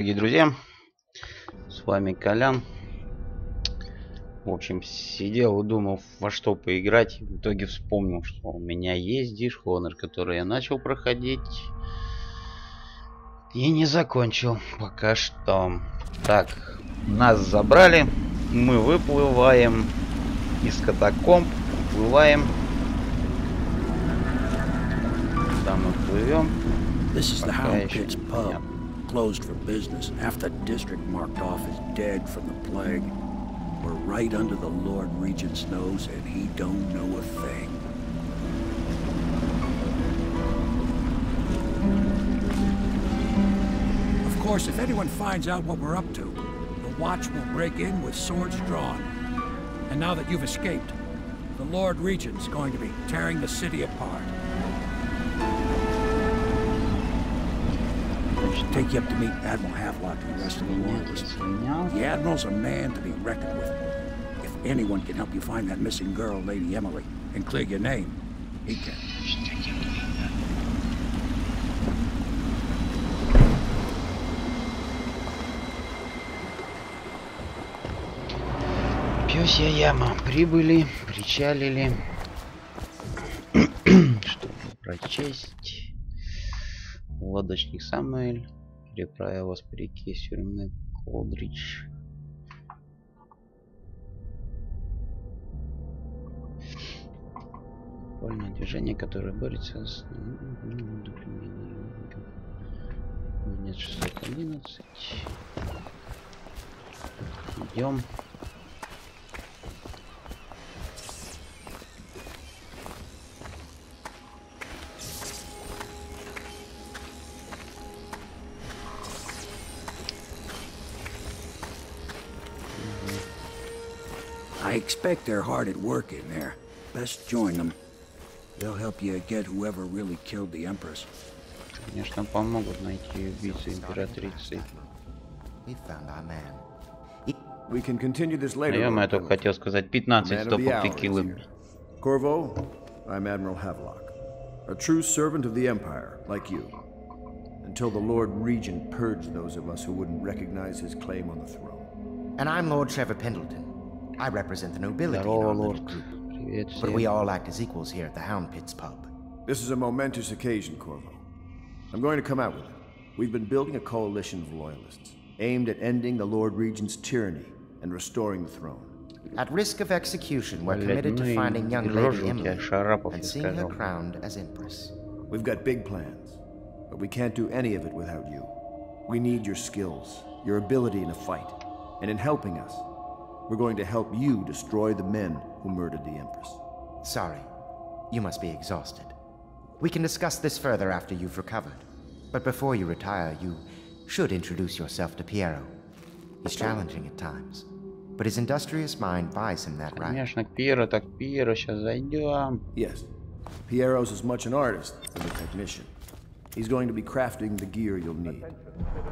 Дорогие друзья, с вами Колян. В общем, сидел и думал, во что поиграть. В итоге вспомнил, что у меня есть Dishonored, который я начал проходить и не закончил пока что. Так, нас забрали, мы выплываем из катакомб, уплываем. Куда мы плывем? Пока еще непонятно. Closed for business. Half the district marked off as dead from the plague. We're right under the Lord Regent's nose, and he don't know a thing. Of course, if anyone finds out what we're up to, the Watch will break in with swords drawn. And now that you've escaped, the Lord Regent's going to be tearing the city apart. Take you up to meet Admiral Havelock and the rest of the Loyalists. The Admiral's a man to be reckoned with. If anyone can help you find that missing girl, Lady Emily, and clear your name, he can. Пёсья яма. Прибыли, причалили. Чтобы прочесть. Лодочник Самуэль переправил вас по реке Сюрмный Колдридж. Вольное движение, которое борется с... Нет, 611. Идем. I expect they're hard at work in there. Best join them. They'll help you get whoever really killed the Empress. Конечно, помогут найти убийцу императрицы. We can continue this later. Я только хотел сказать 15 топов текилы. Corvo, I'm Admiral Havelock, a true servant of the Empire, like you. Until the Lord Regent purged those of us who wouldn't recognize his claim on the throne. And I'm Lord Trevor Pendleton. I represent the nobility in our little group. But we all act as equals here at the Hound Pits pub. This is a momentous occasion, Corvo. I'm going to come out with it. We've been building a coalition of loyalists, aimed at ending the Lord Regent's tyranny and restoring the throne. At risk of execution, we're committed to finding young Lady Emily and seeing her crowned as Empress. We've got big plans, but we can't do any of it without you. We need your skills, your ability in a fight, and in helping us, we're going to help you destroy the men who murdered the Empress. Sorry. You must be exhausted. We can discuss this further after you've recovered. But before you retire, you should introduce yourself to Piero. He's challenging at times, but his industrious mind buys him that right. Конечно, Пьеро, так Пьеро, сейчас зайдем. Yes. Piero's as much an artist as a technician. He's going to be crafting the gear you'll need.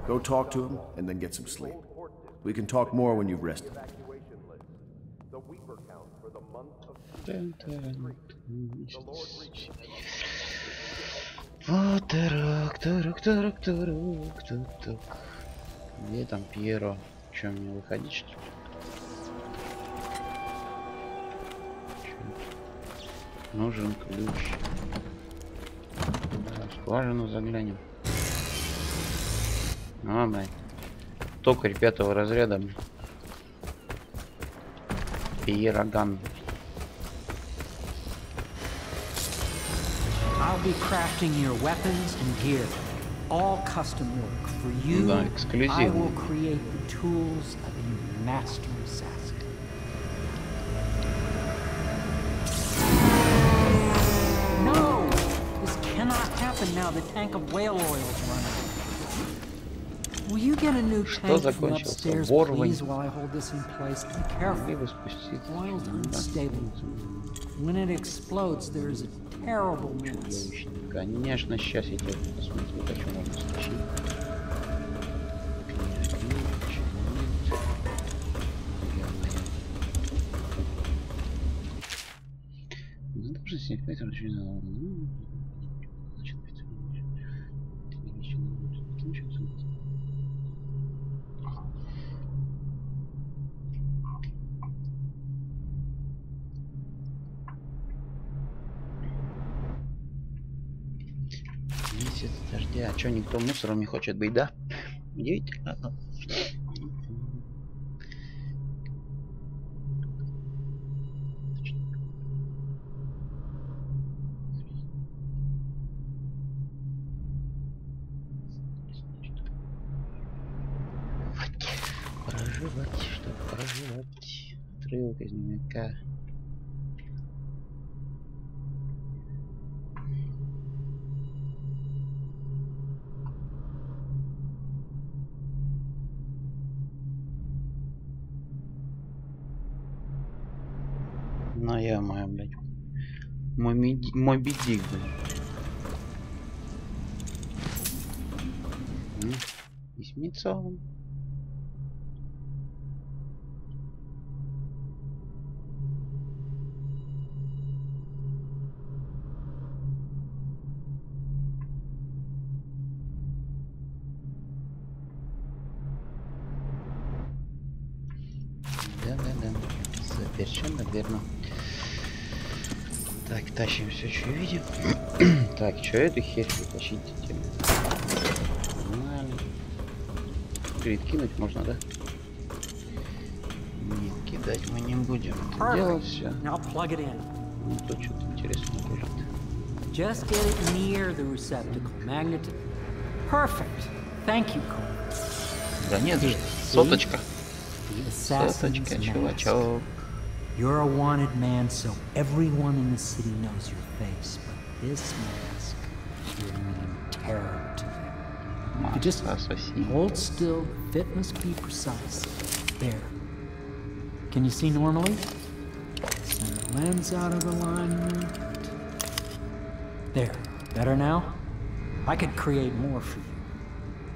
Go talk to him and then get some sleep. We can talk more when you've rested. Вот так. Где там Пьеро? Че, мне выходить, что ли? Нужен ключ. Да, скважину заглянем. А, блядь. Токарь 5-го разряда. Пьероган. I'll be crafting your weapons and gear, all custom work for you. Да, I эксклюзивно. will create the tools of a master assassin. No, this cannot happen now. The tank of whale oil is running. Will you get a new tank from upstairs, please, while I hold this in place? Be careful. Oil's unstable. When it explodes, there is a terrible mess. Конечно, сейчас я тебе посмотрю, почему можно стащить. А чё, никто мусором не хочет быть, да? Удивительно. Проживать, чтобы проживать. Отрывок из дневника. Ну я моя, блядь. Мой бедик, блядь. Письмецо. Да. Совершенно верно. Так, тащим все, что видим. Так, что эту херь притащить? Нормально. Перекинуть можно, да? Нет, кидать мы не будем. Это делать все. Ну, тут что-то интересное лежит. Just get it near the receptacle. Magnet. Perfect. Thank you, Cole. Да нет же, соточка. Соточка, чувачок. You're a wanted man, so everyone in the city knows your face. But this mask will mean terror to them. You just hold still. Fit must be precise. There. Can you see normally? Send the lens out of alignment. There. Better now? I could create more for you.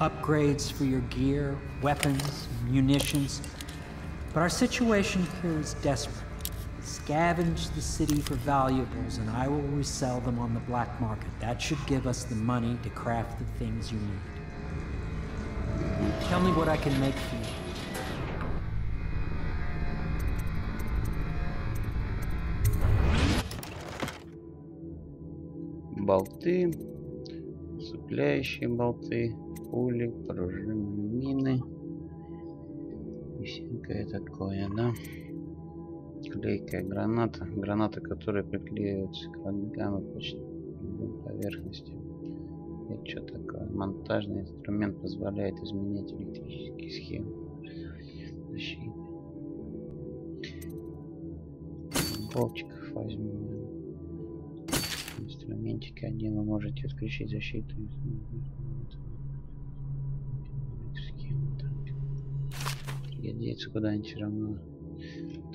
Upgrades for your gear, weapons, munitions. But our situation here is desperate. Scavenge the city for valuables and I will resell them on the black market. That should give us the money to craft the things you need. Tell me what I can make for you. Болты, цепляющие болты, пули, пружины, мины и всякое такое, да? Клейкая граната, граната, которая приклеивается к врагам и почти поверхности. Это что такое? Монтажный инструмент позволяет изменять электрические схемы защиты. Болтиков возьмем. Инструментик один вы можете отключить защиту. Пригодится куда-нибудь все равно.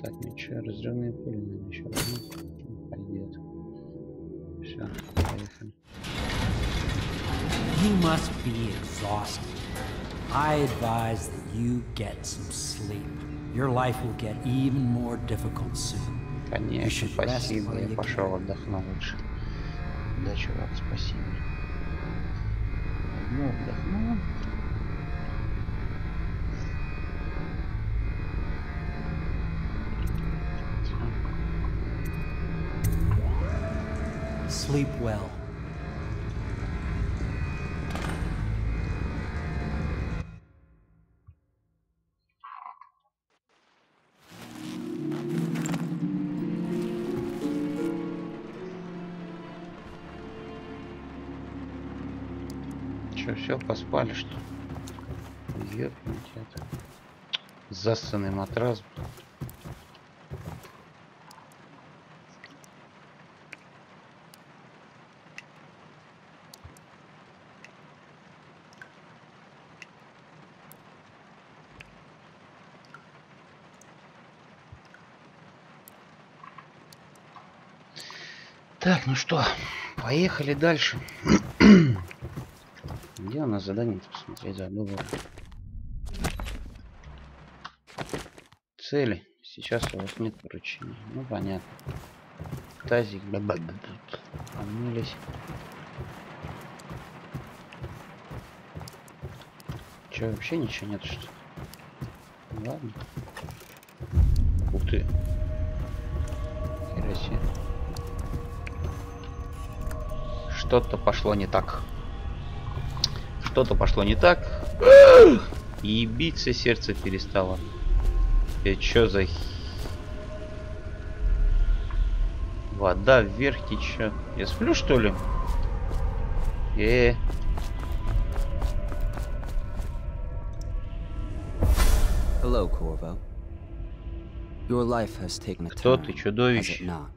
Так, ну что, разрывные пули, наверное, еще одну пойдет. Все, поехали. You must be exhausted. I advise that you get some sleep. Your life will get even more difficult soon. Конечно, спасибо. Я пошел отдохну лучше. Да, чувак, спасибо. Ну, отдохну. Sleep well. Че, все, поспали, что? Ёпнуть это. Зассанный матрас. Так, ну что, поехали дальше. Где у нас задание? Посмотреть, забыл. Цели. Сейчас у вас нет поручений. Ну, понятно. Тазик. Помылись. Че, вообще ничего нет, что ли? Ладно. Ух ты. Хера себе. Что-то пошло не так. что-то пошло не так. И биться сердце перестало. Это что за... Вода вверх течет. Я сплю, что ли? Hello, Corvo. Your life has taken a turn, has it not?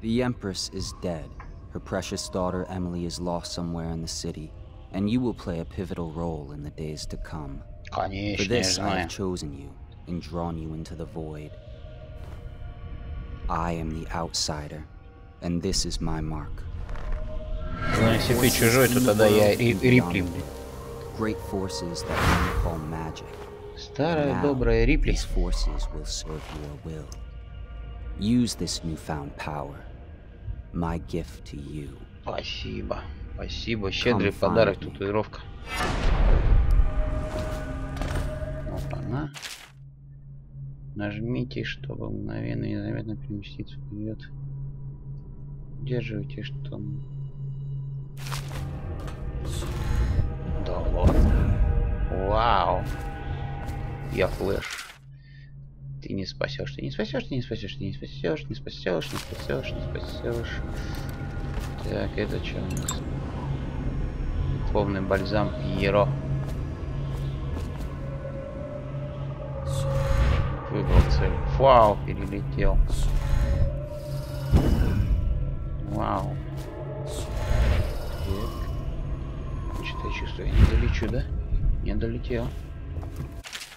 The Empress is dead. Her precious daughter Emily is lost somewhere in the city, and you will play a pivotal role in the days to come. Конечно, For this, I have chosen you and drawn you into the void. I am the outsider, and this is my mark. Если ты чужой, то тогда я Рипли. Great forces that men call magic. Старая добрая Рипли. These forces will serve your will. Use this newfound power. My gift to you. Спасибо. Спасибо. Щедрый подарок, татуировка. Опа-на. Нажмите, чтобы мгновенно и незаметно переместиться вперед. Удерживайте, что... Да ладно. Вау. Я флэш. Ты не спасешь, ты не спасешь, ты не спасешь, ты не спасешь, не спасешь, не спасешь, не спасешь. Так, это что у нас? Духовный бальзам Пьеро. Выбрал цель. Вау, перелетел. Вау. Что-то я чувствую, я не долечу, да? Не долетел.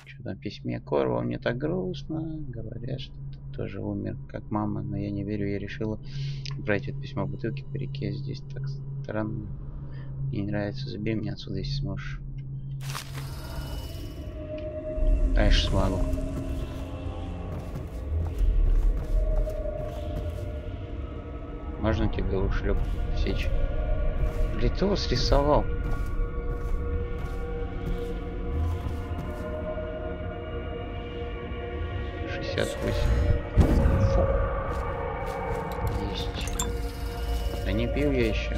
Что там в письме Корво? Мне так грустно. Говорят, что ты тоже умер, как мама. Но я не верю, я решила брать это письмо в бутылке по реке. Здесь так странно. Мне не нравится. Забери меня отсюда, если сможешь. Конечно, смогу. Можно тебе голову шлеп сечь? Для того срисовал. Фу. Есть. Да не пил я еще.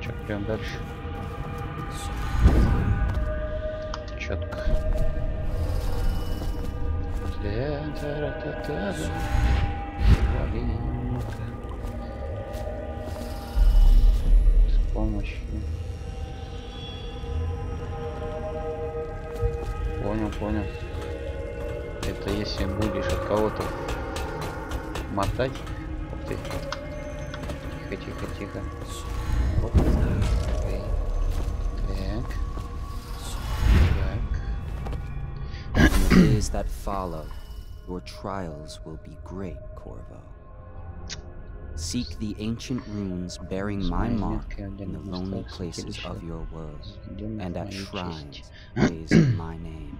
Че, прям дальше. Четко. С помощью. Понял. Это если будешь от кого-то мотать. Ух ты. Тихо. Вот. Так. In the days that follow, your trials will be great, Corvo. Seek the ancient runes bearing my mark in the lonely places of your world, and at shrines raise my name.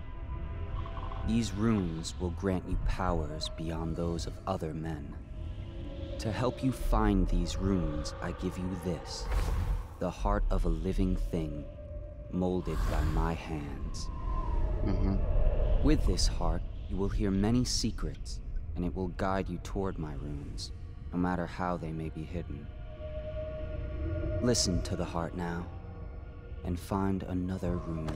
These runes will grant you powers beyond those of other men. To help you find these runes, I give you this, the heart of a living thing, molded by my hands. With this heart, you will hear many secrets, and it will guide you toward my runes, no matter how they may be hidden. Listen to the heart now, and find another rune.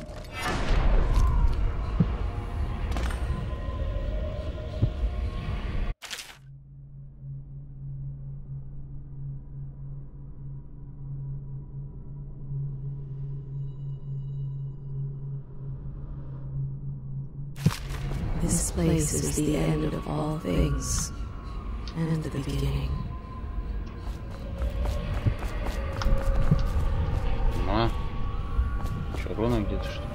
This place is the end of all things, and the beginning. А? Что, руна где-то что ли?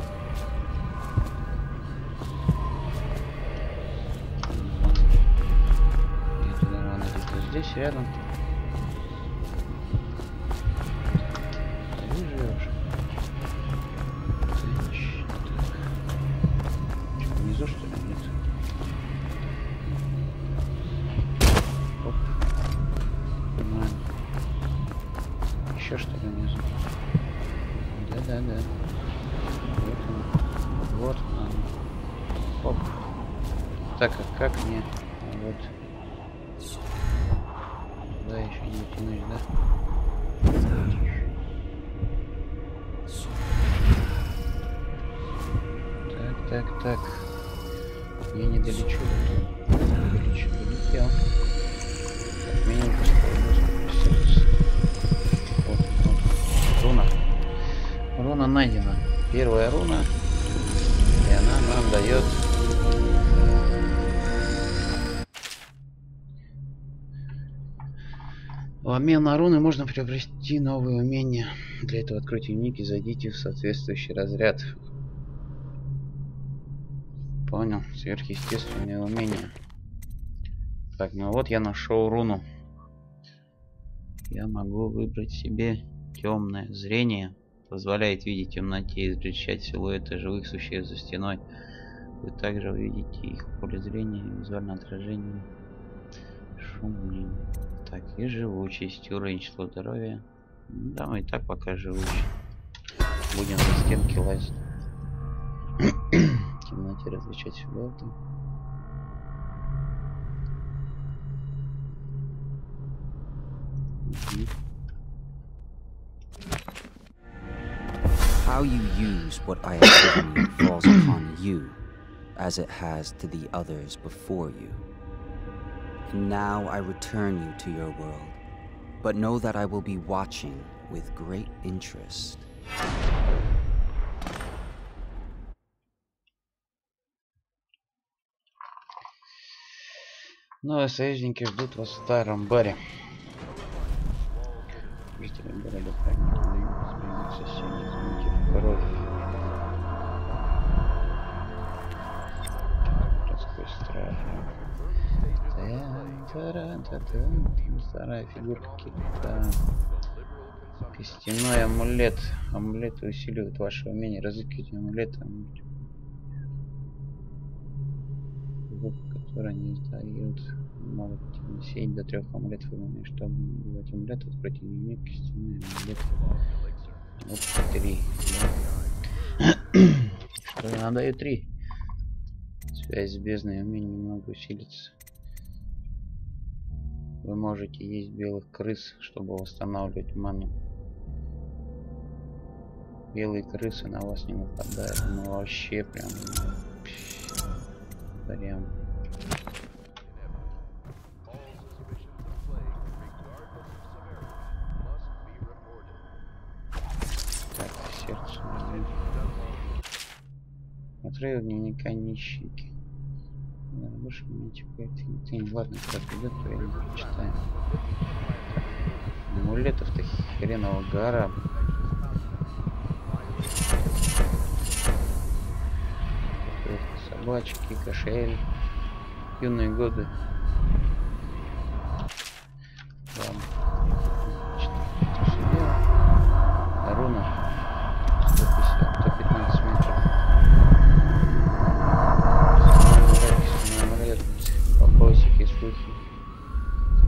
Где-то здесь, рядом. Вижу я уже. Внизу что ли? Нет. Оп. Нормально. Еще что ли внизу? Да. Вот он. Оп. Так, а как мне? Вот. Тянуть, да? Так. Я не долечу. Долетел. Так, минутку. Вот. Руна. Руна найдена. Первая руна. И она нам дает... В обмен на руны можно приобрести новые умения. Для этого откройте ник и зайдите в соответствующий разряд. Понял. Сверхъестественные умения. Так, ну вот я нашел руну. Я могу выбрать себе темное зрение. Позволяет видеть в темноте и различать силуэты живых существ за стеной. Вы также увидите их в поле зрения, визуальное отражение. Шум. Так, и живучесть, уровень, число здоровья. Да, мы и так пока живучие. Будем за стенки лазить. В темноте различать силуэты. How you use what I have given you falls upon you, as it has to the others before you. And now I return you to your world, but know that I will be watching with great interest. Новые союзники ждут вас в старом баре. Жители бара сменить соседей, измените в кровь. Городской страж. Старая фигурка какие-то. Костяной амулет. Амулеты усиливают ваше умение. Разыскивать амулеты. Которые не издают. Могут сеять до 3 амулетов. Чтобы убивать амулет, откройте дневник, костяные амулеты. Вот 3. Что я надаю 3. Связь с бездной умение немного усилится. Вы можете есть белых крыс, чтобы восстанавливать ману. Белые крысы на вас не нападают. Ну вообще прям так, сердце. Смотрю дневника нищенки. Больше у меня типа ты ладно, как идет, то я не прочитаю. Амулетов-то хренового гора. Собачки, кошель. Юные годы. Ладно. Руна. 115 метров. Вопросики, слухи.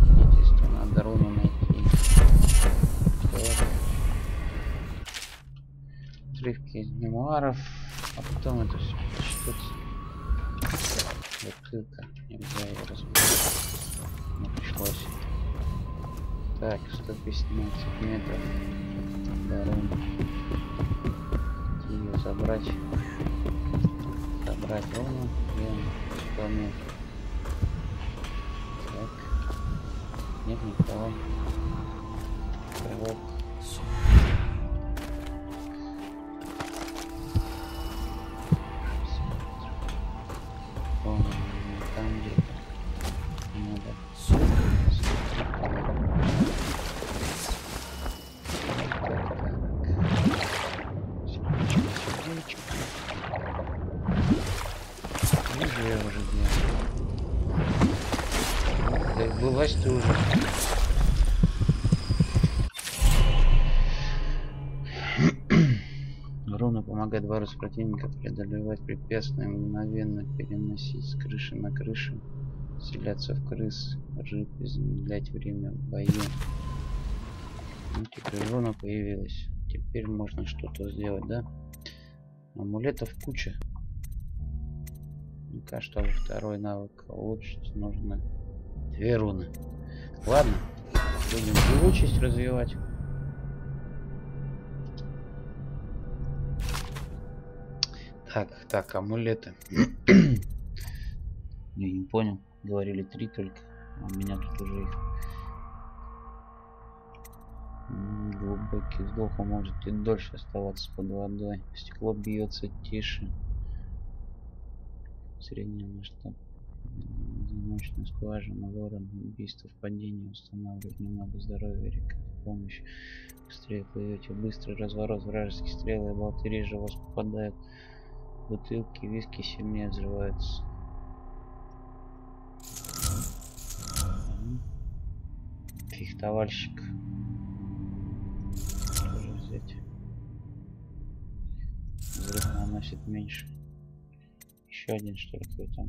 Свидетельство. Надо руну найти. Отрывки из мемуаров. А потом это все почитать. Бутылка. Нельзя ее разбить. Не пришлось. Так, 115 метров. Дорога. Ее забрать. Забрать руну. И 100 метров. Так. Нет никого. Пролог. Там где-то надо. Я уже делаю. Вылазь ты уже. Руна помогает вору с противника преодолевать препятствия, мгновенно переносить с крыши на крышу, вселяться в крыс, рыб и замедлять время в бою. Ну, теперь руна появилась. Теперь можно что-то сделать, да? Амулетов куча. Ну-ка, чтобы второй навык улучшить, нужно 2 руны. Ладно. Будем живучесть развивать. Так, амулеты. Я не понял. Говорили 3 только. А у меня тут уже их. Глубокий вдох, а может и дольше оставаться под водой. Стекло бьется тише. Средний масштаб. Замочная скважина, ворон, убийство в падении, устанавливать немного здоровья, река в помощь. Быстрее плывете, быстрый разворот, вражеские стрелы и болты реже у вас попадают. Бутылки, виски сильнее взрываются. Фехтовальщик. Тоже взять. Взрыв наносит меньше. Еще один, что ли, какой-то.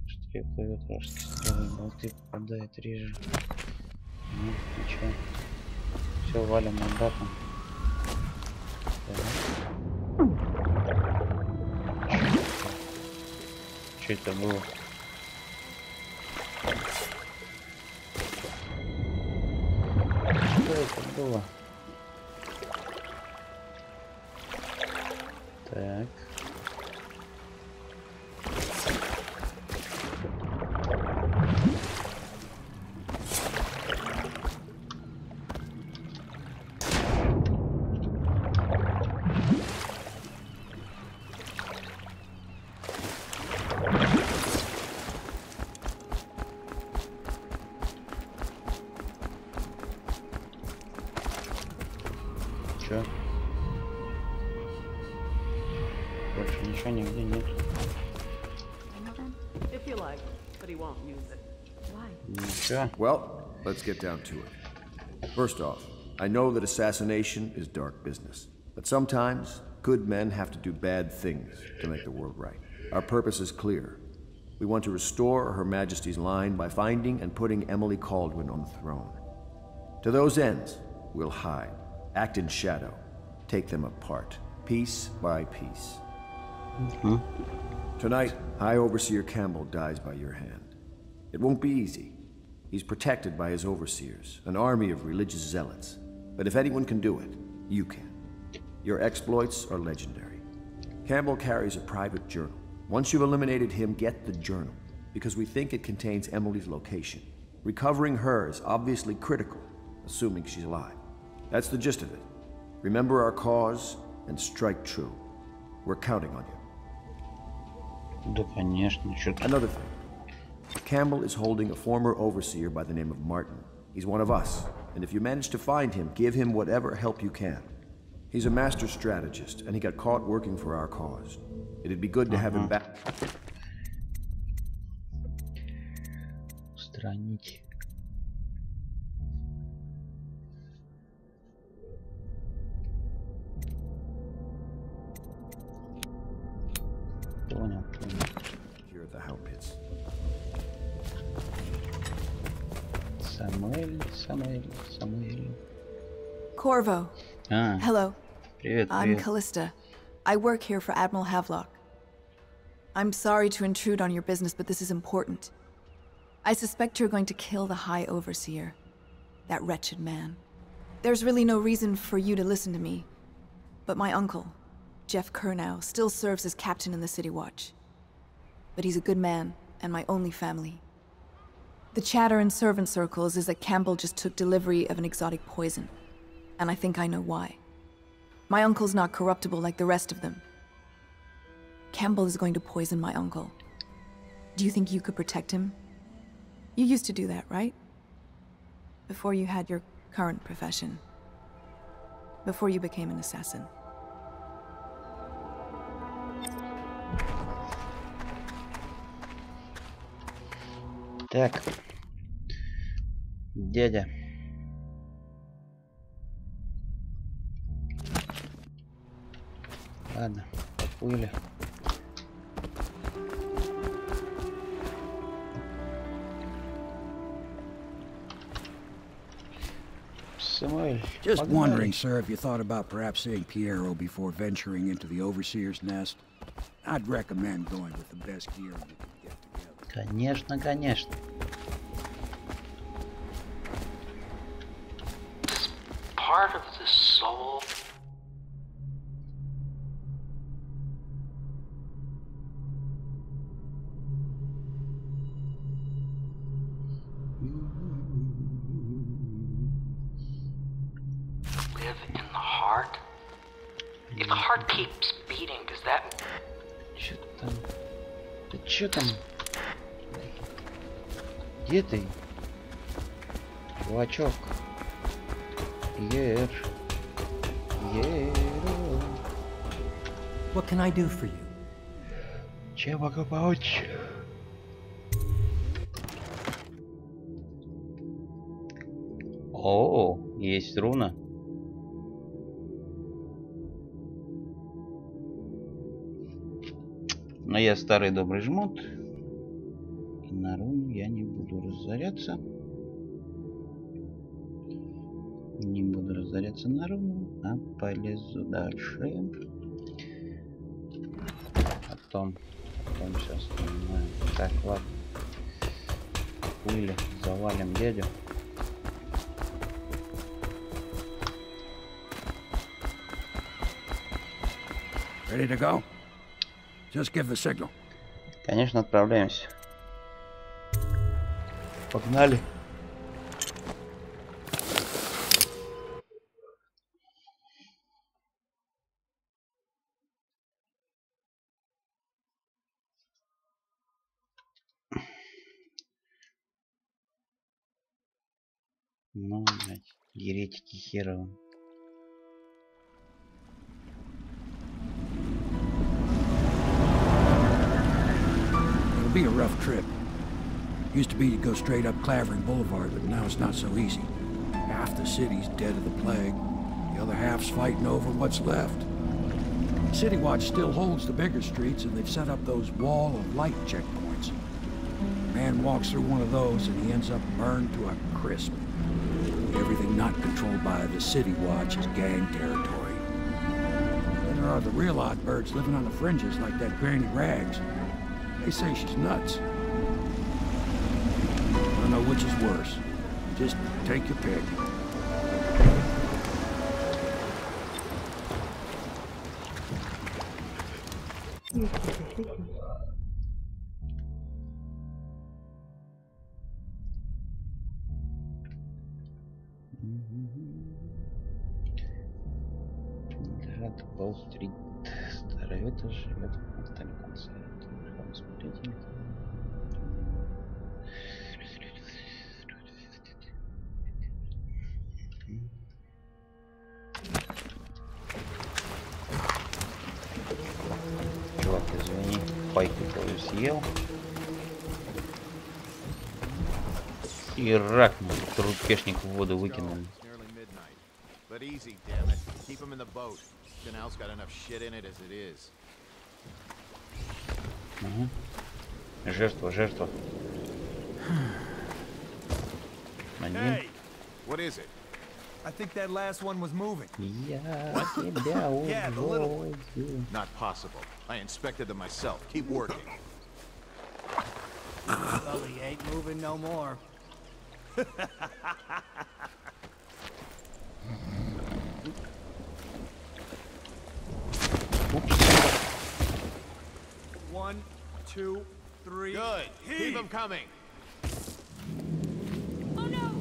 Быстрее плывет, вражеские стрелы и болты попадают реже. Ну, ничего. Все, валим мандатом. Что это было? Что это было? Так. Больше ничего нигде нет. Ничего. Well, let's get down to it. First off, I know that assassination is dark business, but sometimes good men have to do bad things to make the world right. Our purpose is clear. We want to restore Her Majesty's line by finding and putting Emily Kaldwin on the throne. To those ends, we'll hide, act in shadow, take them apart, piece by piece. Tonight, High Overseer Campbell dies by your hand. It won't be easy. He's protected by his overseers, an army of religious zealots. But if anyone can do it, you can. Your exploits are legendary. Campbell carries a private journal. Once you've eliminated him, get the journal, because we think it contains Emily's location. Recovering her is obviously critical, assuming she's alive. That's the gist of it. Remember our cause and strike true. We're counting on you. Да, конечно. Another thing. Campbell is holding a former overseer by the name of Martin. He's one of us, and if you manage to find him, give him whatever help you can. He's a master strategist, and he got caught working for our cause. It'd be good to have him back. Устранить. Понял. Here at the How Pits. Самуэль. Corvo. Hello. Привет. I'm Callista. I work here for Admiral Havelock. I'm sorry to intrude on your business, but this is important. I suspect you're going to kill the High Overseer. That wretched man. There's really no reason for you to listen to me. But my uncle, Jeff Kernow, still serves as captain in the City Watch. But he's a good man, and my only family. The chatter in servant circles is that Campbell just took delivery of an exotic poison. And I think I know why. My uncle's not corruptible like the rest of them. Campbell is going to poison my uncle. Do you think you could protect him? You used to do that, right? Before you had your current profession. Before you became an assassin. Так. Дядя. Ладно, поплыли. Самуэль, Just wondering, sir, if you thought about perhaps seeing Piero before venturing into the Overseer's nest. I'd recommend going with the best gear you can get together. Конечно. part of the soul? Live in the heart? If the heart keeps beating, does that... Чё там? Ты чё там? Где ты? Чувачок. Ешь. Ешь. What can I do for you? Чем могу помочь? О, есть руна. Но я старый добрый жмут. И на руну я не буду разоряться. Не буду разоряться на руну, а полезу дальше. Потом все остальное. Так, ладно. Пыли, завалим дядю. Ready to go? Just give the signal. Конечно, отправляемся. Погнали. Ну, блядь, еретики херовы. It'll be a rough trip. Used to be to go straight up Clavering Boulevard, but now it's not so easy. Half the city's dead of the plague. The other half's fighting over what's left. City Watch still holds the bigger streets, and they've set up those wall of light checkpoints. A man walks through one of those, and he ends up burned to a crisp. Everything not controlled by the City Watch is gang territory. Then there are the real odd birds living on the fringes like that Granny Rags. They say she's nuts. I don't know which is worse. Just take your pick. Уолл-стрит. Старый это живет в остальном конце. Смотрите. Чувак, извини, пайку твою съел. И ракнул, рукешник в воду выкинул. But easy, damn it. Keep him in the boat. Canal's got enough shit in it as it is. Жертва. Hey, what is it? I think that last one was moving. Yeah, the little. Not possible. I inspected them myself. Keep working. Well, he ain't moving no more. One, two, three. Good. Keep them coming. Oh no!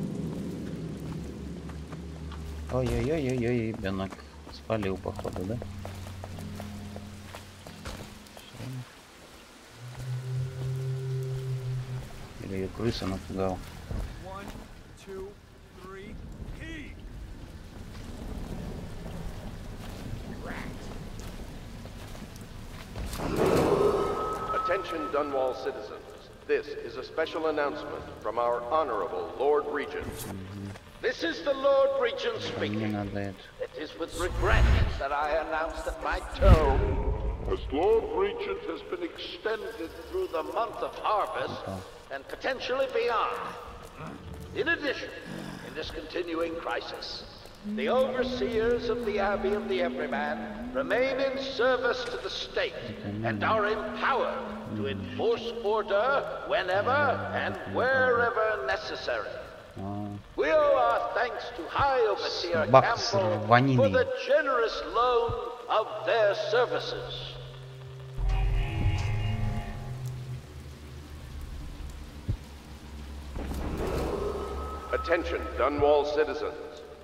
Ой-ой-ой-ой-ой, ребенок спалил, походу, да? Или ее крыса напугал. One, two, three. Attention Dunwall citizens. This is a special announcement from our Honorable Lord Regent. This is the Lord Regent speaking. It is with regret that I announce that my term as Lord Regent has been extended through the month of harvest and potentially beyond. In addition, in this continuing crisis, the overseers of the Abbey of the Everyman remain in service to the state and are empowered to enforce order whenever and wherever necessary. We owe our thanks to High Overseer Бабка с Campbell рваниной. for the generous loan of their services. Attention, Dunwall citizens.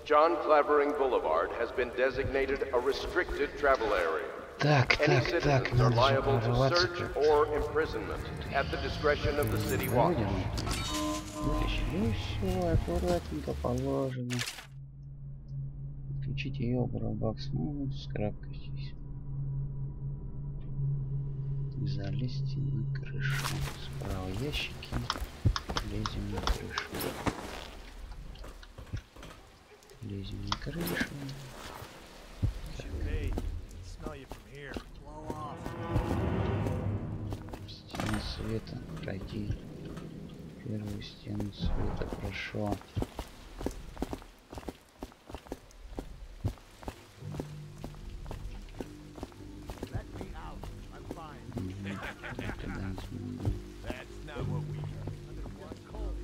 John Clavering Boulevard has been designated a restricted travel area. Any citizens are liable to search or imprisonment at the discretion of the city watch. Все аккуратненько положено. Включите ее, барабакс. Ну, скрабкайтесь. Залезьте на крышу. Справа ящики. Лезем на крышу. Лезем на крышу. Стена света. Пройди первую стену света. Прошел.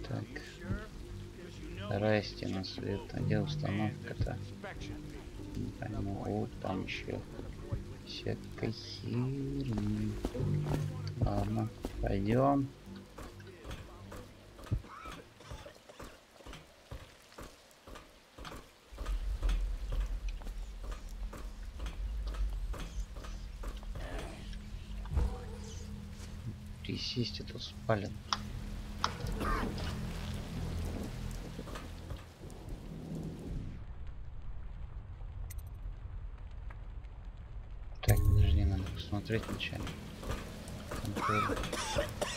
Так. Вторая стена света. Где установка-то? Не пойму. Вот там еще всякой херни. Ладно, пойдем. Присесть, это спален. Так, подожди, надо посмотреть вначале.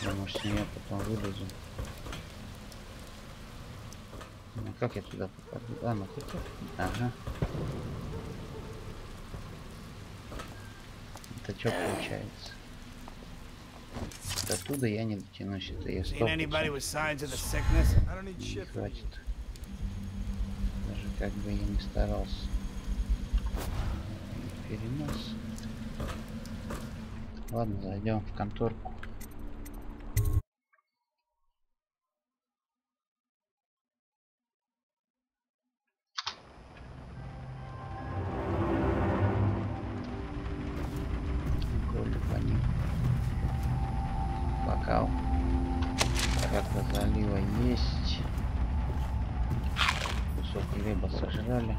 Я, может, с нее потом вылезу. Ну как я туда попаду? А, ну хотя. Ага. Это что получается? Оттуда я не дотянусь, это я 100%. Хватит. Даже как бы я не старался. Перенос. Ладно, зайдем в конторку. Бокал. Карта залива есть. Кусок хлеба сожрали.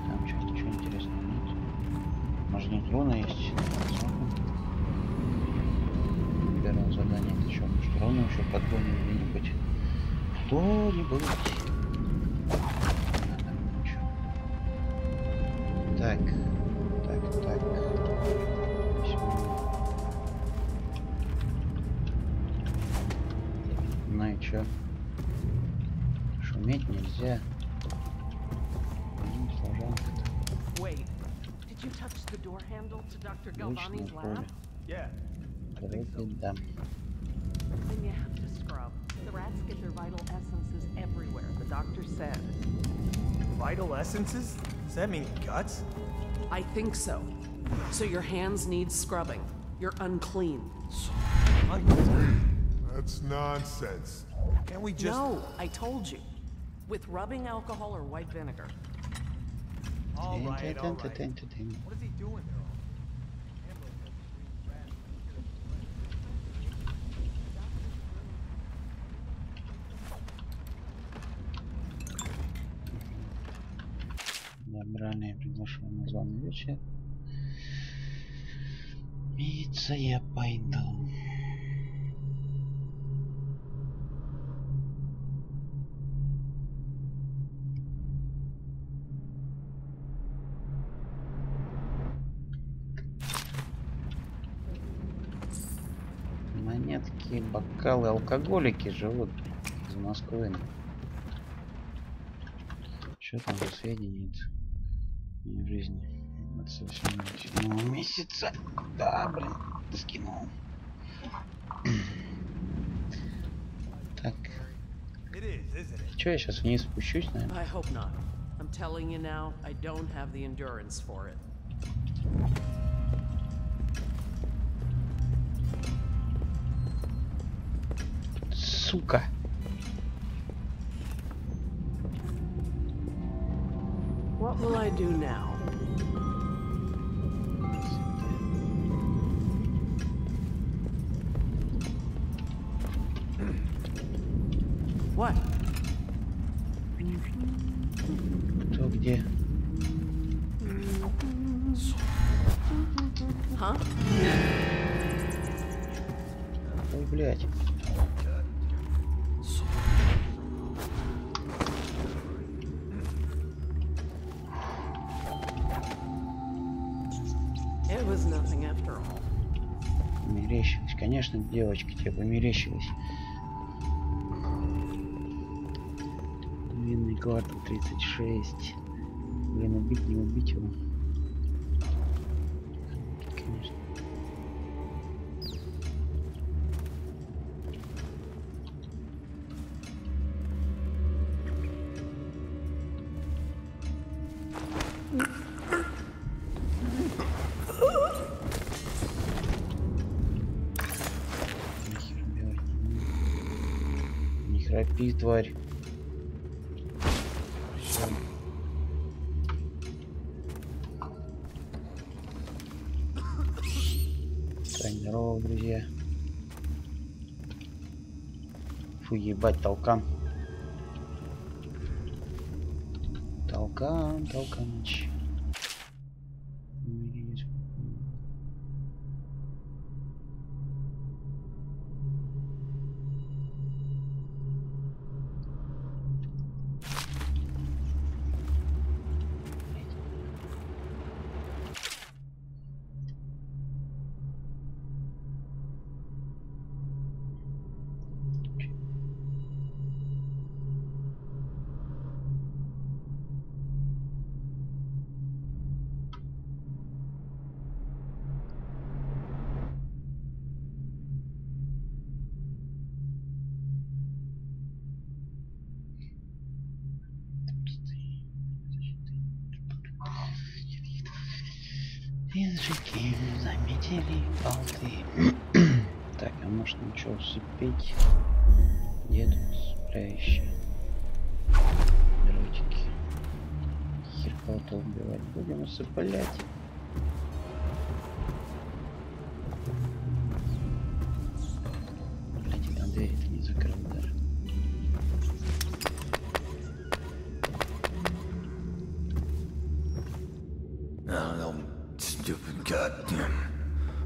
Там что-то ничего интересного нет. Может, нейтроны есть? Первое задание это что? Может, ровно еще подгоним где-нибудь? Кто-нибудь. Так. Ну и чё? Шуметь нельзя. Служанка-то. Обычное поле. Вроде да. Then you have to scrub. The rats get their vital essences everywhere, the doctor said. Vital essences? Does that mean guts? I think so. So your hands need scrubbing. You're unclean. That's nonsense. Can't we just... No, I told you. With rubbing alcohol or white vinegar. All right. What is he doing there? Добрали, приглашаю на званый вечер. Миться я пойду. Монетки, бокалы, алкоголики живут из Москвы. Что там за сведения в жизни? От совсем месяца. Да, блин, скинул. Так. Че, я сейчас вниз спущусь, наверное? Сука. What will I do now? What? Кто где? Huh? Ой, блядь. It was nothing after all. Померещилась. Конечно, девочка, тебе померещилась. Винный квартал 36. Блин, убить, не убить его. Конечно. Не храпи, тварь. Здорова, друзья. Фу, ебать, толкан. Толканыч. Языки заметили болты. Так, а может ничего усыпить? Где тут спляющие? Дротики. Хер кого-то убивать будем, усыпалять. Блять, там дверь-то не закрыл даже. Stupid goddamn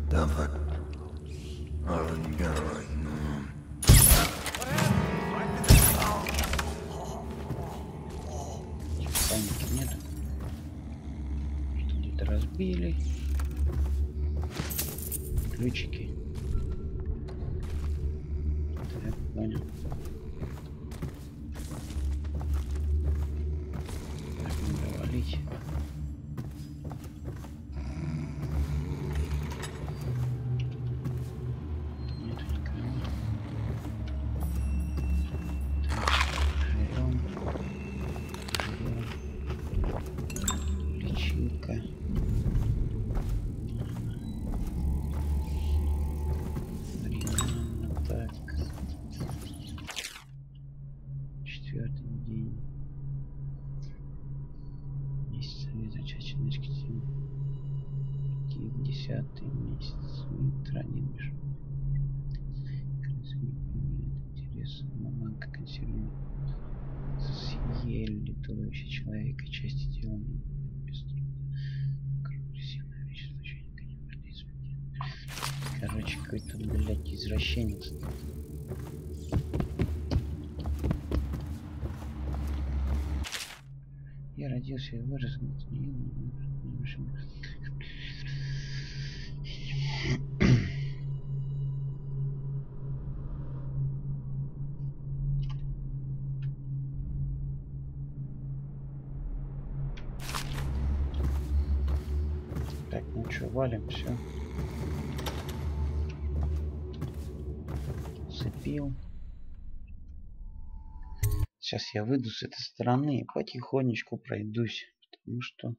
dumb. Паники нет. Что где-то разбили. Ключики. Так, понял. Так, надо валить. Месяц ранен мешок. Интересно, маманка консервирует. Съели туловище человека, части тела без труда. Агрессивное вещество, каннибализм. Короче, какой-то, блядь, извращенец. Я родился и вырос, так, ну что, валим, все. Цепил. Сейчас я выйду с этой стороны и потихонечку пройдусь, потому что,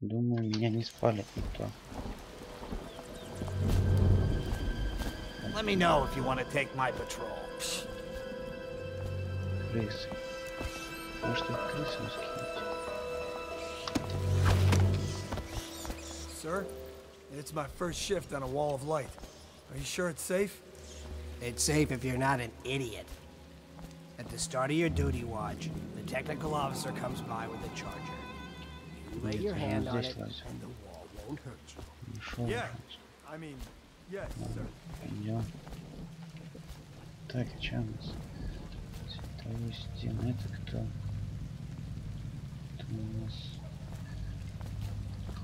думаю, меня не спалит никто. Let me know if you want to take my patrol. Крысы. Может, их крысам скинуть? sir. It's my first shift on a wall of light. Are you sure it's safe? It's safe if you're not an idiot. At the start of your duty watch, the technical officer comes by with a charger. You lay your hand on it, and the wall won't hurt you. Yeah, I mean, yes, sir. Пойдем. Так, и что у нас? Световые стены. Это кто? Это у нас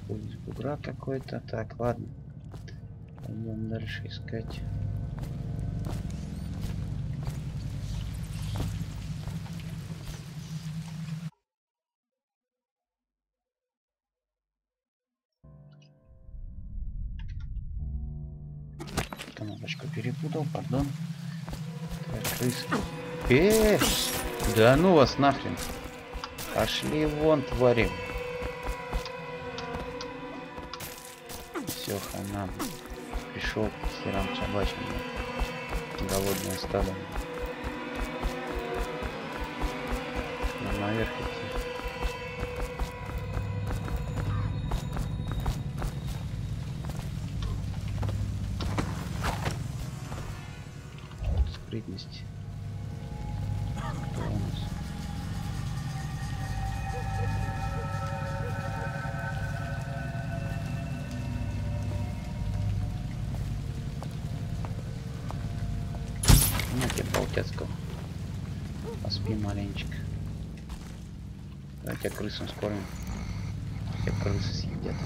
ходит бугра какой-то. Так, ладно. Пойдем дальше искать. Кнопочку перепутал, пардон. Так, да ну вас нахрен. Пошли вон, твари. Все, хана. Пришел к херам собачьим. Голодные стадо. Наверх идти. Скрытность. Кто у нас? На тебе полтецкого. Поспи маленечко. Давайте крысам скормим. Все крысы съедят.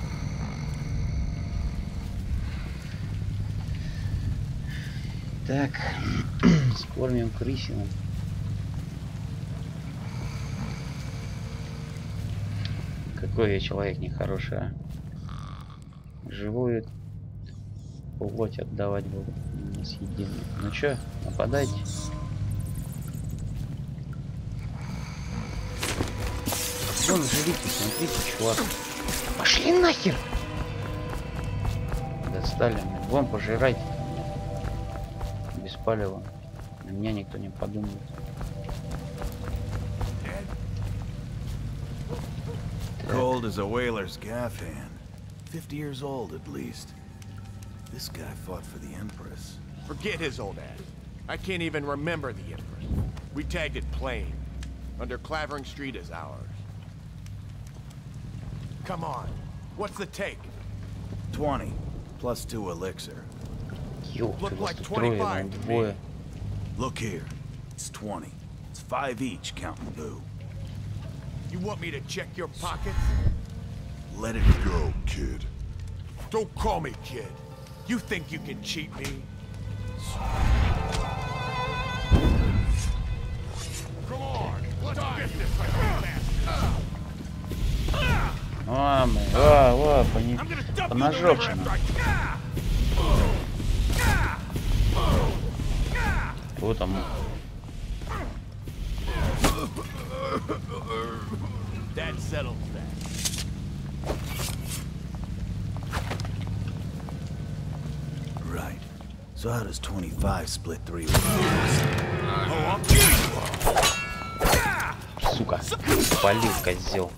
Так, скормим крысину. Какой я человек нехороший, а? Живую плоть отдавать буду на съедение. Ну чё, нападайте. Вон, живите, смотрите, чувак. Пошли нахер! Достали меня. Вон, пожирайте. Без палева. На меня никто не подумает. Cold as a whaler's gaff hand. 50 years old at least. This guy fought for the Empress. Forget his old ass. I can't even remember the Empress. We tagged it plain. Under Clavering Street is ours. Come on. What's the take? 20. Plus 2 elixir. Look like 25 to me. Look here. It's 20. It's 5 each, counting boo. You want me to check your pockets? Let it go, kid. Don't call me kid. You think you can cheat me? Come on, let's get this like a поножовщина. Вот там. That settles that. Right. So how does 25 split 3 with 4? Сука, спалил козел.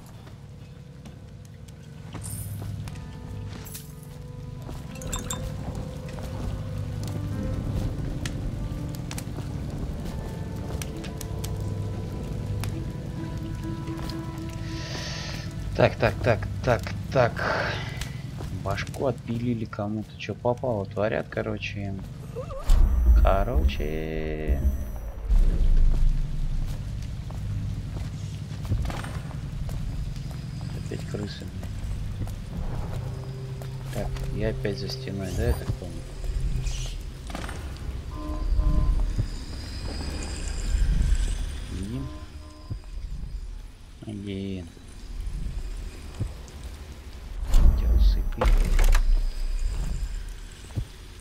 Так. Башку отпилили кому-то. Что попало, творят, короче. Опять крысы. Так, я опять за стеной, да, я так помню? Видим? Один.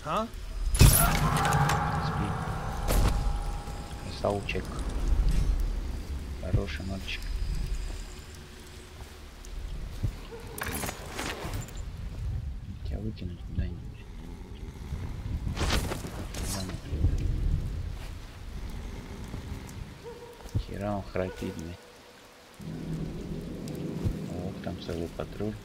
Huh? Спи. Красавчик. Хороший мальчик. Тебя выкинуть куда-нибудь. Хера он храпит, блядь. О, там целый патруль.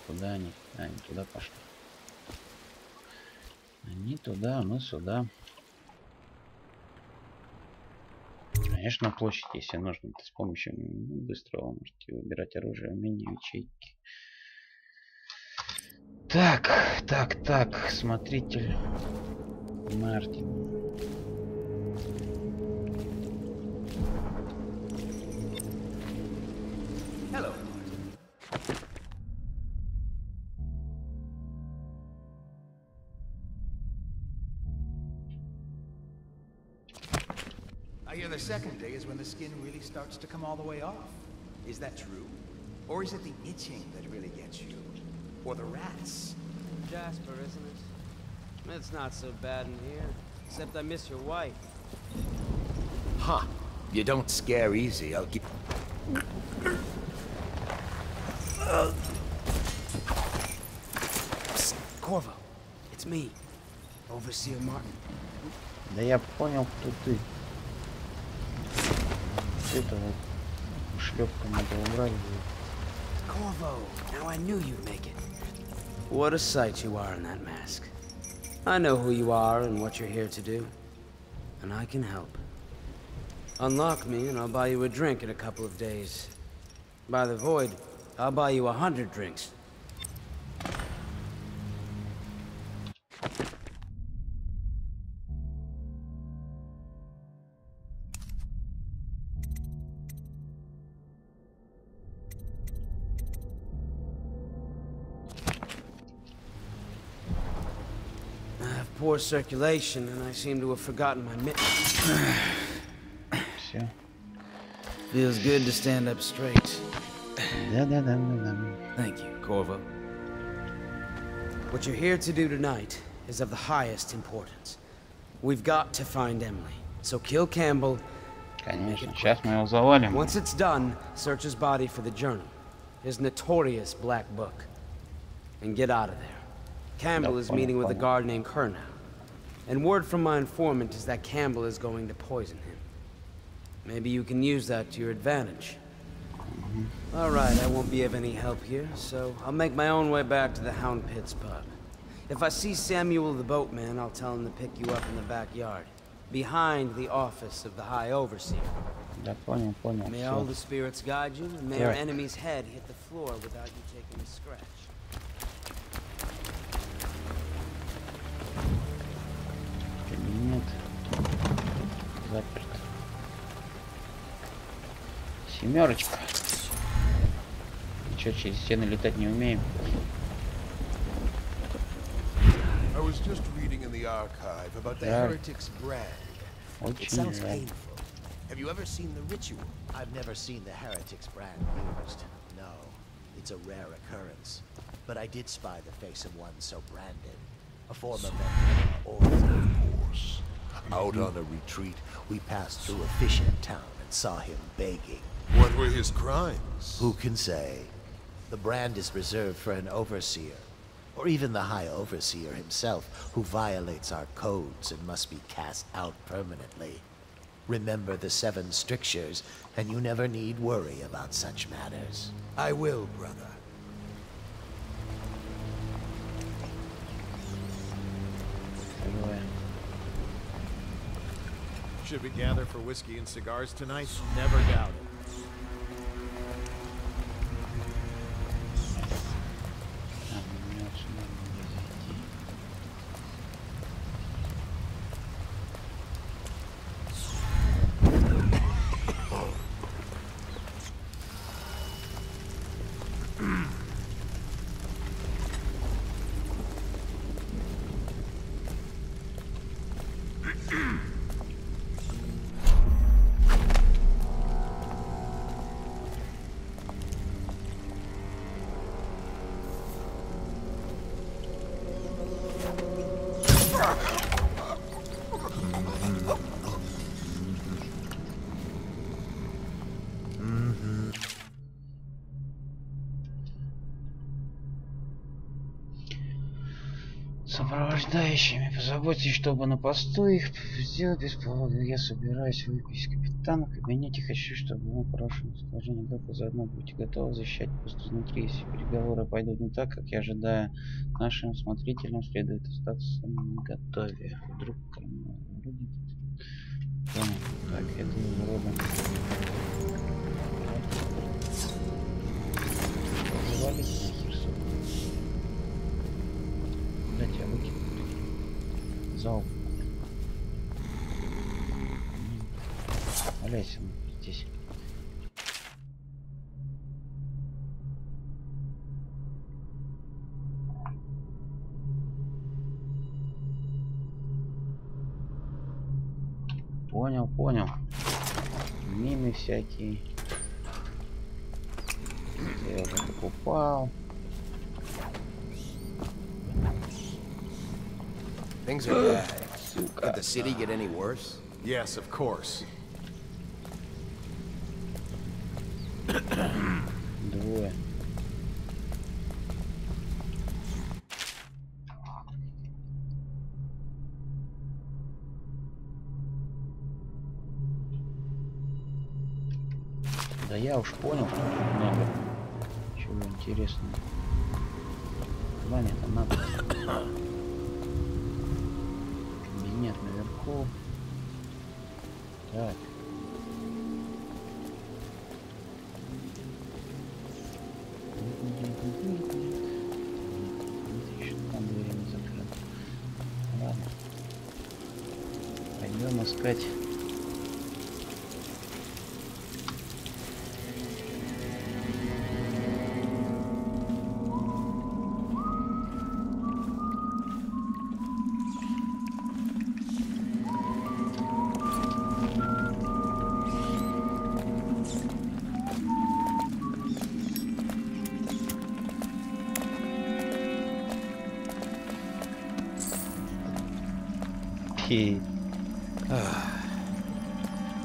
Куда они? А, они туда пошли. Они туда, мы сюда. Конечно, площадь, если нужно, то с помощью быстрого можете выбирать оружие, умения, ячейки. Так, смотритель Мартин. Hello. I hear the second day is when the skin really starts to come all the way off. Is that true? Or is it the itching that really gets you? Or the rats? Jasper, isn't it? It's not so bad in here. Except I miss your wife. Huh. You don't scare easy, I'll give... Psst, Corvo. It's me. Overseer Martin. Да я понял, кто ты. Это вот шлепка надо убрать. Corvo, now I knew you'd make it. What a sight you are in that mask. I know who you are and what you're here to do. And I can help. Unlock me and I'll buy you a drink in a couple of days. By the void, I'll buy you 100 drinks. Poor circulation, and I seem to have forgotten my mittens. Все. Feels good to stand up straight. Да. Thank you, Corvo. What you're here to do tonight is of the highest importance. We've got to find Emily, so kill Campbell. Конечно, сейчас мы его завалим. Once it's done, search his body for the journal, his notorious black book, and get out of there. Campbell is meeting with a guard named Kernow. And word from my informant is that Campbell is going to poison him. Maybe you can use that to your advantage. All right, I won't be of any help here, so I'll make my own way back to the Hound Pits pub. If I see Samuel the boatman, I'll tell him to pick you up in the backyard, behind the office of the High Overseer. Да, понял. May all the spirits guide you, and may our enemy's head hit the floor without you taking a scratch. Нет. Заперт. Семерочка. Ничего, через стены летать не умеем. I was just reading in the archive about the heretic's brand. It sounds painful. Have you ever seen the ritual? I've never seen the heretic's brand used. No, it's a rare occurrence. But I did spy the face of one so branded. A former member of our order. Of course. Out on a retreat, we passed through a fishing town and saw him begging. What were his crimes? Who can say? The brand is reserved for an overseer, or even the High Overseer himself, who violates our codes and must be cast out permanently. Remember the 7 strictures, and you never need worry about such matters. I will, brother. Should we gather for whiskey and cigars tonight? Never doubt it. Сопровождающими. Позаботьтесь, чтобы на посту их сделать без повода. Я собираюсь выпить капитана в кабинете. Хочу, чтобы мы в хорошем расположении духа. Заодно будьте готовы защищать пост изнутри. Если переговоры пойдут не так, как я ожидаю, нашим смотрителям следует остаться на готове. Вдруг кому вроде... Так, это вроде... Завалить нахер, сука. Куда тебя выкинуть? Залп. Валяйся здесь. Понял, понял. Мины всякие. Я уже покупал. Things are bad. Could the city get any worse? Yes, of course. Двое. Да я уж понял, что тут много чего интересного. Куда мне там надо? Кабинет наверху. Так. Еще там двери не закрыты. Ладно. Пойдем искать.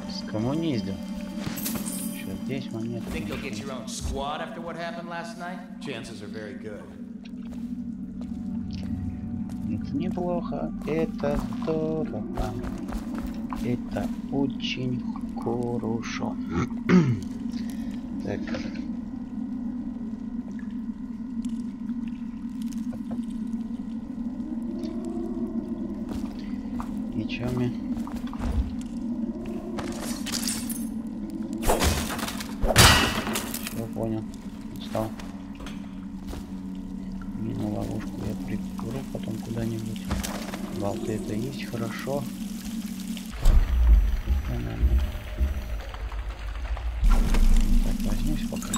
Скоммуниздил. Что здесь монет? Think you'll get your own squad after what happened last night? Chances are very good. Это неплохо, это здорово, это очень хорошо. Так. И чё мне? Все понял. Встал. Мину ловушку я прикурю потом куда-нибудь. Болты это есть, хорошо. Так, возьмусь пока.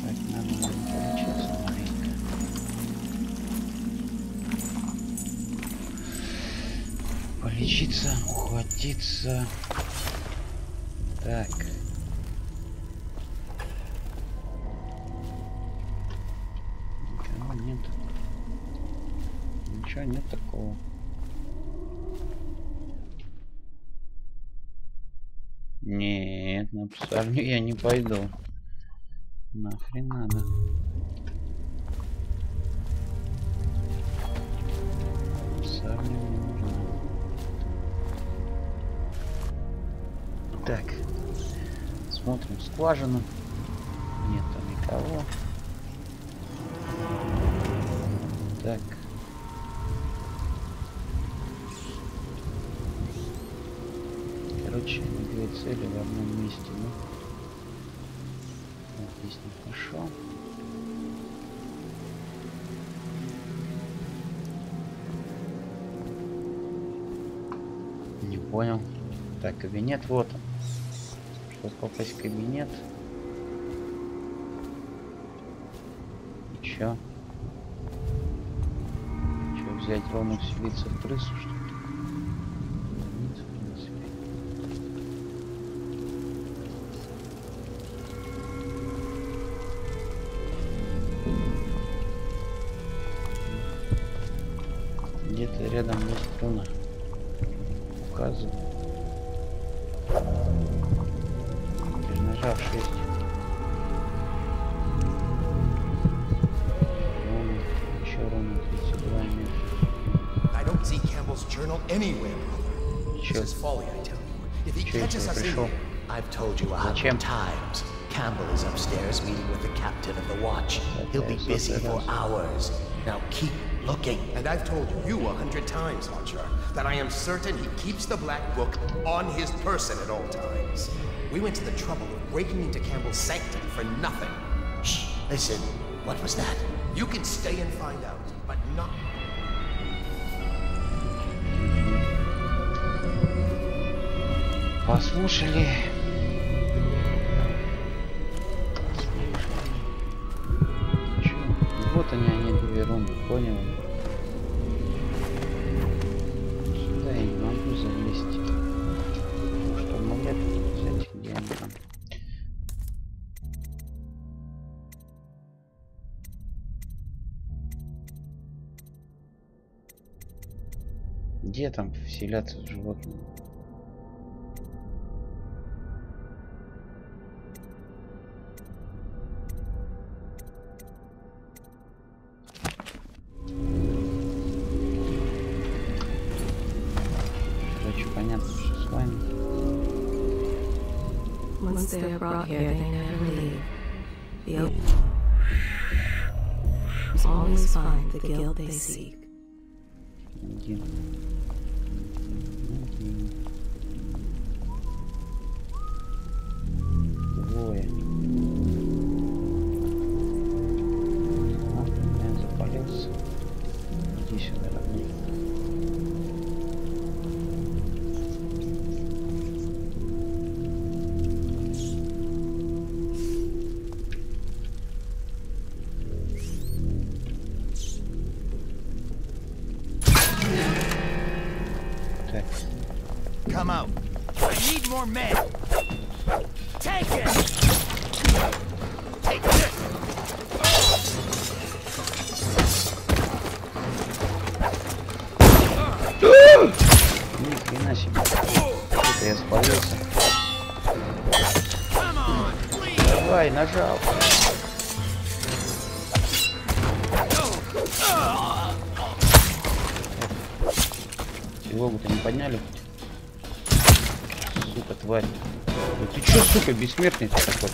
Так, надо полечиться маленько. Полечиться, ухватиться. Так. Никого нет. Ничего нет такого. Нет, на псарню я не пойду. Нахрен надо. Псарня не нужна. Так. Смотрим скважину. Нет там никого. Так. Короче, две цели в одном месте, ну. Вот здесь нехорошо. Не понял. Так, кабинет вот он. Чтобы попасть в кабинет. И чё? Чё, взять ровно вселиться в крысу, что ли? Нет, в принципе. Где-то рядом есть руна. Указываю. Нажав 6. Ровно, еще ровно 32. anywhere, brother. This is folly, I tell you. If he catches us in here, I've told you 100 times. Campbell is upstairs meeting with the captain of the watch. He'll be busy for hours. Now keep looking. And I've told you 100 times, Archer, that I am certain he keeps the Black Book on his person at all times. We went to the trouble of breaking into Campbell's sanctum for nothing. Shh, listen, what was that? You can stay and find out, but not... Послушали. Вот они две румбы, понял? Сюда я не могу залезть. Что амулет взять, где они там? Где там вселяться в животные? Once they are brought here, they never leave. The oath always find the guilt they seek. Двое. Я запалился. Иди сюда, родной. Come out. I need more men. Take it. Take this. Ни хрена себе. Что-то я спалился. Давай, нажал. Тревогу-то не подняли? Сука, тварь. Ну ты чё, сука, бессмертный ты такой?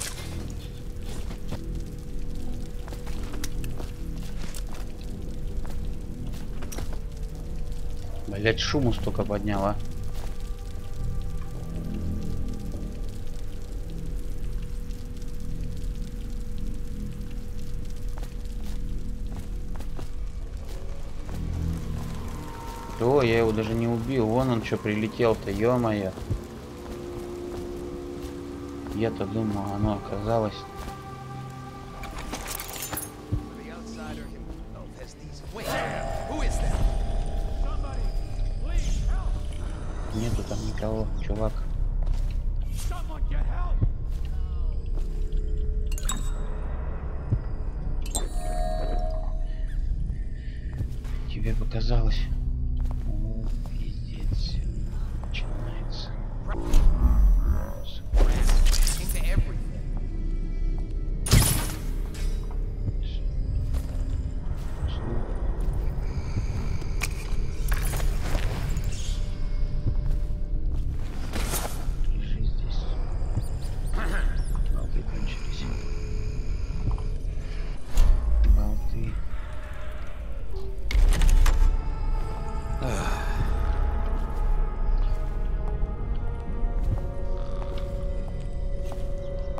Блять, шуму столько подняла. О, я его даже не убил. Вон он что прилетел-то, ё-моё. Я-то думал, оно оказалось. Нету там никого, чувак. Тебе показалось. О, пиздец. Начинается.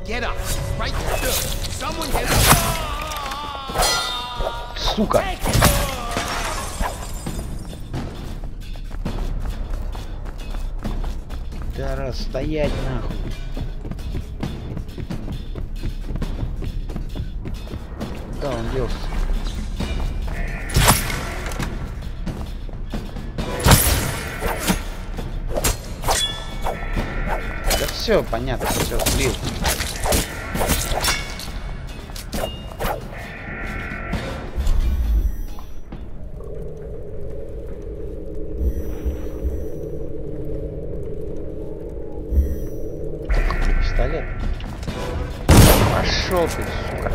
Get up, right there. Someone get up. Сука. Да расстоять нахуй. Да, он делся. Да все понятно, все слил. Пистолет. Пошел ты, сука.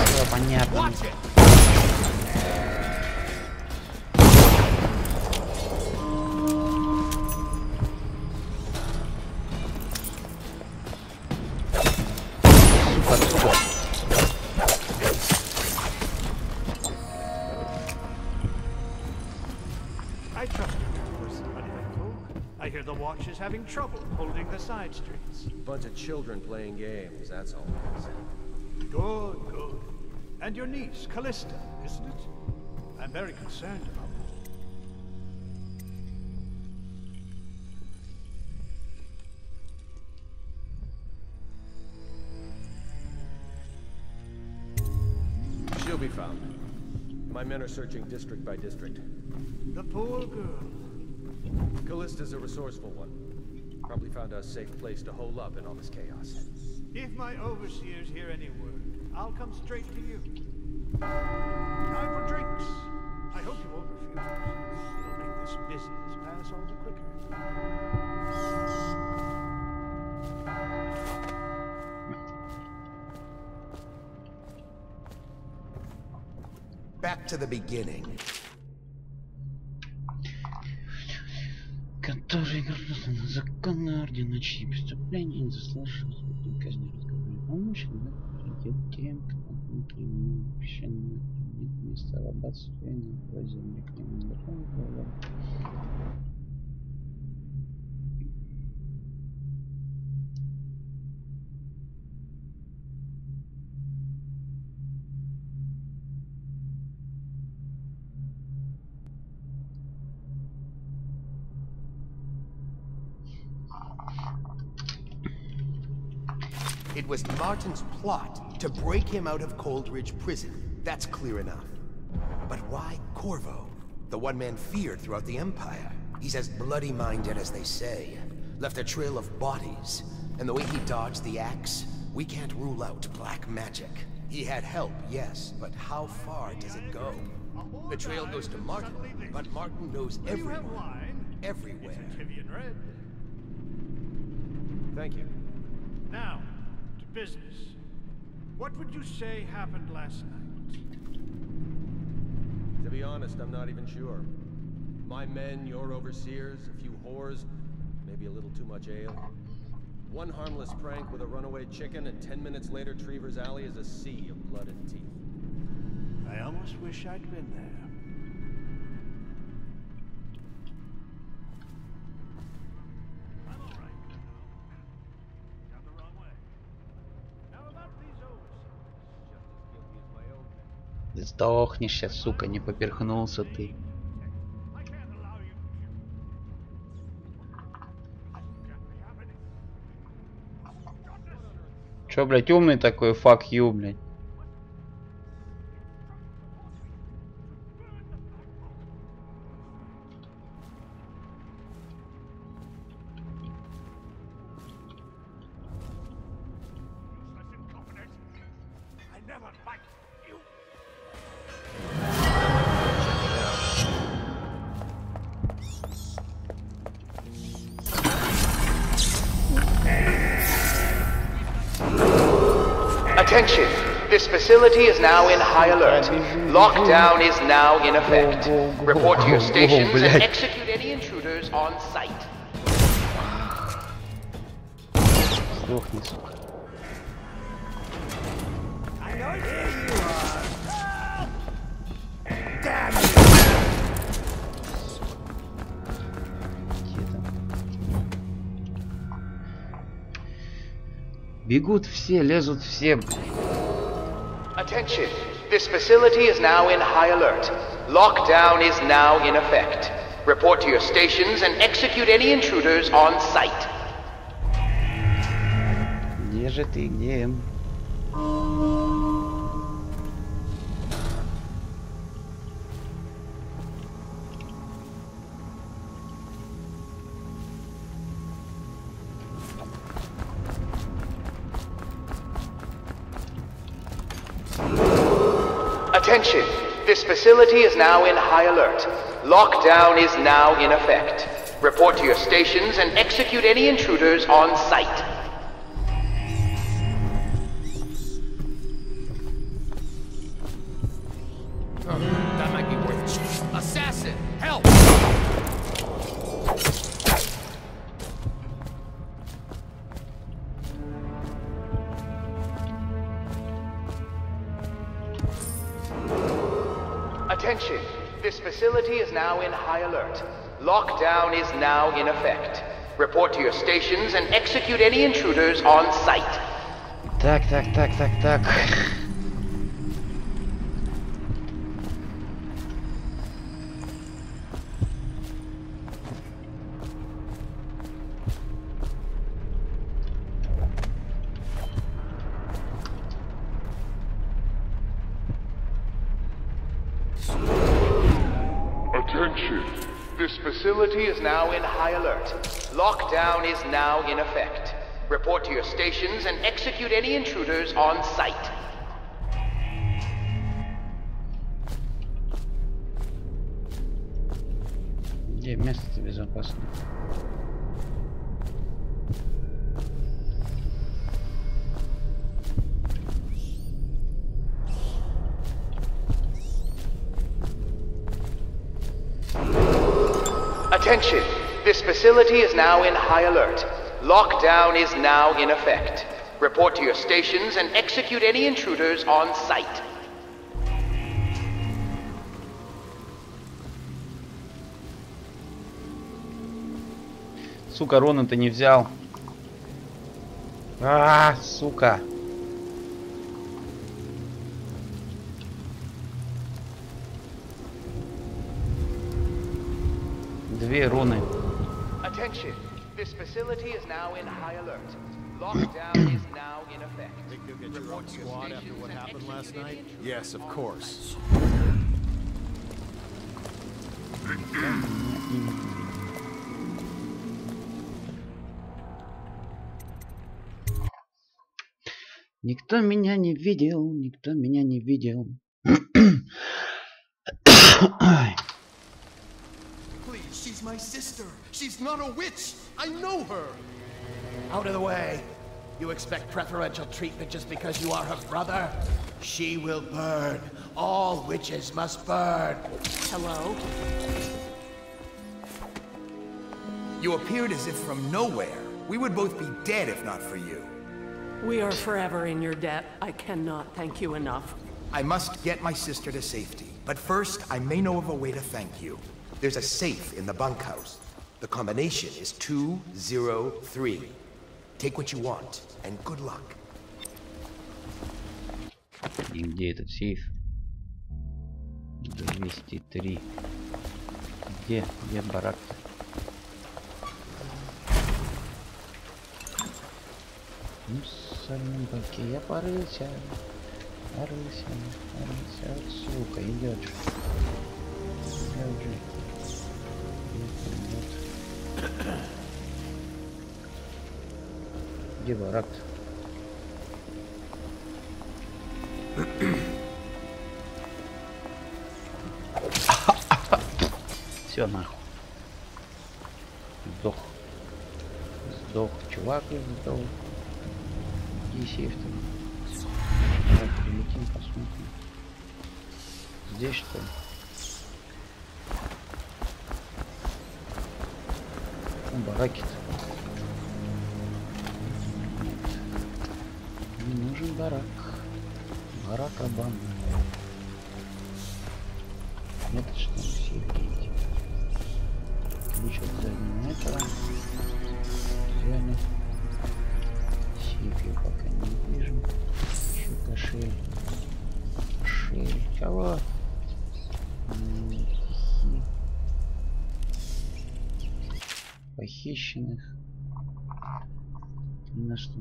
Все понятно. Понятно. I trust you for somebody like Poe. I hear the Watch is having trouble holding the side streets. Bunch of children playing games, that's all it is. Good, good. And your niece, Callista, isn't it? I'm very concerned about her. She'll be found. My men are searching district by district. The poor girl. Callista's a resourceful one. Probably found a safe place to hole up in all this chaos. If my overseers hear any word, I'll come straight to you. Time for drinks. I hope you won't refuse. It'll make this business pass all the quicker. Back to the beginning. Который гражданство на законный орден, чьи преступления не заслуживают казни, разговаривать помочь, тем, кто внутри песчаного места рабатства и на земле к нему дорогу. It was Martin's plot to break him out of Coldridge Prison. That's clear enough. But why Corvo? The one man feared throughout the Empire. He's as bloody-minded as they say. Left a trail of bodies. And the way he dodged the axe, we can't rule out black magic. He had help, yes, but how far does it go? The trail goes to Martin, but Martin knows everyone. Everywhere. Thank you. Now, to business. What would you say happened last night? To be honest, I'm not even sure. My men, your overseers, a few whores, maybe a little too much ale. One harmless prank with a runaway chicken, and 10 minutes later, Trevor's Alley is a sea of blood and teeth. I almost wish I'd been there. I'm all right. Down the wrong way. Now about these overseers, just as guilty as my own men. Ты сдохнешь сейчас, сука, не поперхнулся ты. Чё, блядь, умный такой, fuck you, блядь. Attention! This facility is now in high alert. Lockdown is now in effect. Report to your stations and execute any intruders on site. Сдохни, сука. I know here you are. Damn Бегут все, лезут все, блядь. Attention! This facility is now in high alert. Lockdown is now in effect. Report to your stations and execute any intruders on site. Где же ты, где? Attention! This facility is now in high alert. Lockdown is now in effect. Report to your stations and execute any intruders on site. Attention, this facility is now in high alert. Lockdown is now in effect. Report to your stations and execute any intruders on site. Так. Attention, this facility is now in high alert. Lockdown is now in effect. Report to your stations and execute any intruders on site. Где место-то безопасное? Attention, this facility is now in high alert. Lockdown is now in effect. Report to your stations and execute any intruders on site. Сука, Рона-то не взял. Сука. Две руны. Attention, this facility is now in high alert. Lockdown is now in effect. Think you'll get your own squad after what happened last night? Yes, of course. Никто меня не видел, никто меня не видел. Please, she's my sister. She's not a witch. I know her. Out of the way. You expect preferential treatment just because you are her brother? She will burn. All witches must burn. Hello? You appeared as if from nowhere. We would both be dead if not for you. We are forever in your debt. I cannot thank you enough. I must get my sister to safety. But first, I may know of a way to thank you. There's a safe in the bunkhouse. The combination is 203. Take what you want, and good luck. И где этот сейф? 203. Где барак-то? Ну, в сальном баке я порылся. Сука, идет же. Где барак-то? Все нахуй. Сдох, чувак, сдох. Где сейф-то? Давай прилетим, посмотрим. Здесь что ли? Бараки-то. Не нужен барак. Барак Обама. Это что? Сейф-гейт. Ключ от заднего этого. Реально. Сейф я пока не вижу. Еще кошель. Кого? Похищенных. На что?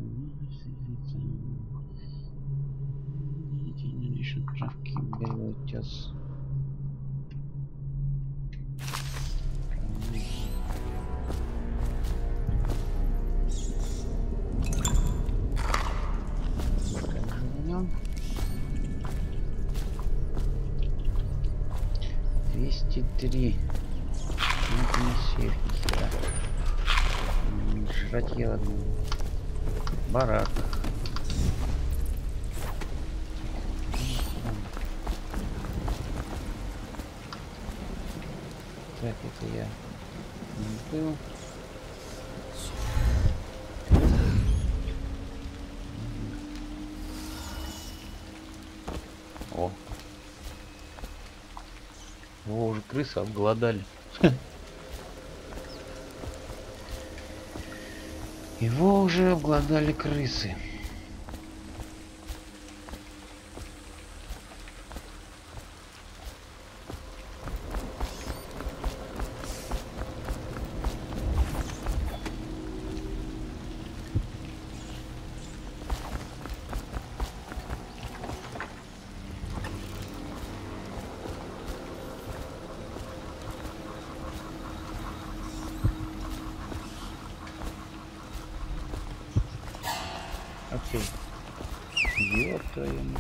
Правки белый утес. Три. Это не сейф, нихера. Жрать я одну. Барак. Так, это я не был. О. крысы обглодали. Его уже обглодали крысы. Окей. Ёб твою мать.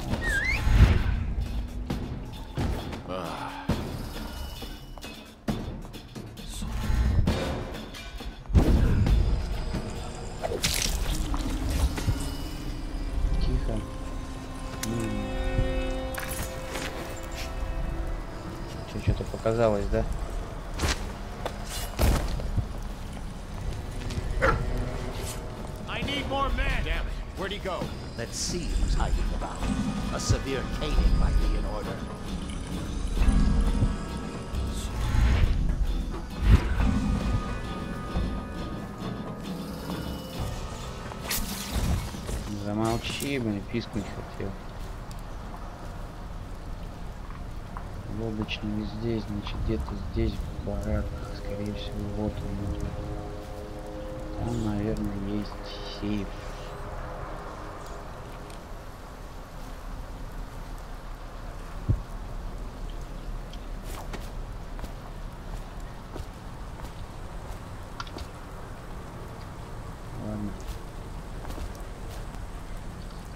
Тихо. Что-то показалось, да? Where'd he go? Let's see who's hiding about. A severe caning might be in order. Замолчи, блин, пискнуть хотел. Облачно не здесь, значит где-то здесь в бараках, скорее всего, вот он. Там, наверное, есть сейф.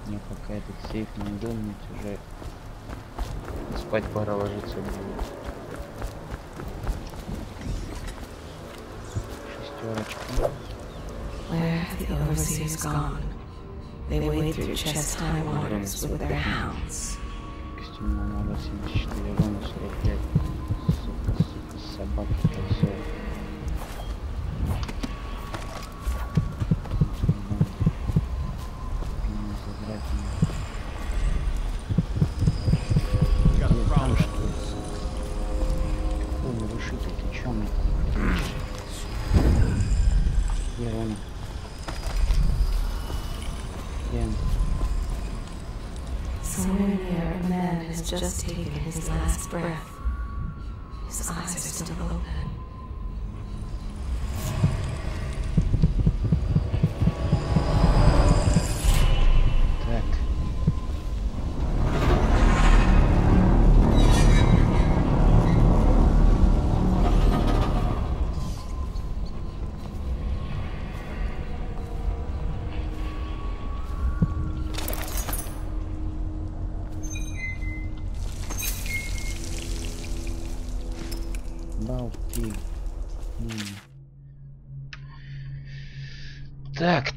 Мне пока этот сейф не думать, уже спать пора ложиться будет. Шестерочка. Where have the overseers gone? They wade through chest-high waters with their hounds. Костюм номер 74, ровно 45. Сука, собака, кольцо. Somewhere near, a man has just taken his last breath. His eyes are still open.